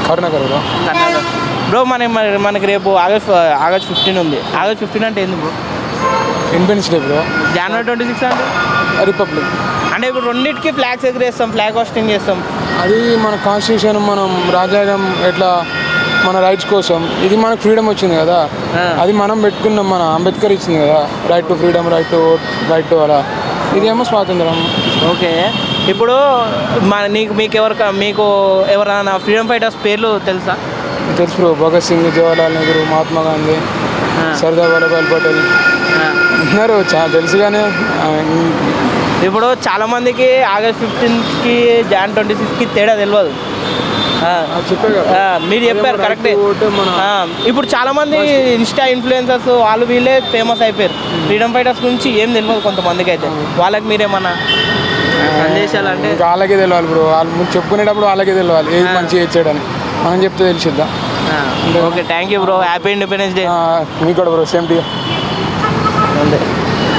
Karunakar bro. Bro మనకి రేపు August 15 ఉంది. ఆగస్ట్ 15 అంటే ఏంది బ్రో? Independence day bro. జనవరి 26 అంటే రిపబ్లిక్. అంటే ఇప్పుడు రెండింటికి ఫ్లాగ్స్ ఎగరేస్తాం, ఫ్లాగ్ హోస్టింగ్ చేస్తాం. అది మన కాన్స్టిట్యూషన్, మనం రాజ్యాంగం ఎట్లా మన రైట్స్ కోసం, ఇది మనకు ఫ్రీడమ్ వచ్చింది కదా, అది మనం పెట్టుకున్నాం, మన అంబేద్కర్ ఇచ్చింది కదా, right to freedom, right to vote, right to అలా, ఇదేమో స్వాతంత్రం. ఓకే, ఇప్పుడు మీకు ఎవరైనా ఫ్రీడమ్ ఫైటర్స్ పేర్లు తెలుసా? తెలుసు బ్రో. భగత్ సింగ్, జవహర్లాల్ నెహ్రూ, మహాత్మా గాంధీ, సర్దార్ వల్లభాయ్ పటేల్ ఉన్నారు, చాలా తెలుసు. కానీ ఇప్పుడు చాలామందికి ఆగస్ట్ 15కి జాన్ 26కి తేడా తెలియదు. మీరు చెప్పారు కరెక్టే. ఇప్పుడు చాలామంది ఇన్స్టా ఇన్ఫ్లుయెన్సర్స్ వాళ్ళు వీళ్ళే ఫేమస్ అయిపోయారు. ఫ్రీడమ్ ఫైటర్స్ గురించి ఏం తెలియదు కొంతమందికి. అయితే వాళ్ళకి మీరేమన్నా సందేశాలు అంటే? వాళ్ళకే తెలియాలి బ్రో, వాళ్ళు చెప్పుకునేటప్పుడు వాళ్ళకే తెలియాలి ఏది మంచిగా ఇచ్చాడని. మనం చెప్తే తెలిసిద్దాం. Okay, thank you bro. Happy independence day. మీకు కూడా బ్రో, సేమ్ టు యూ. అంతే.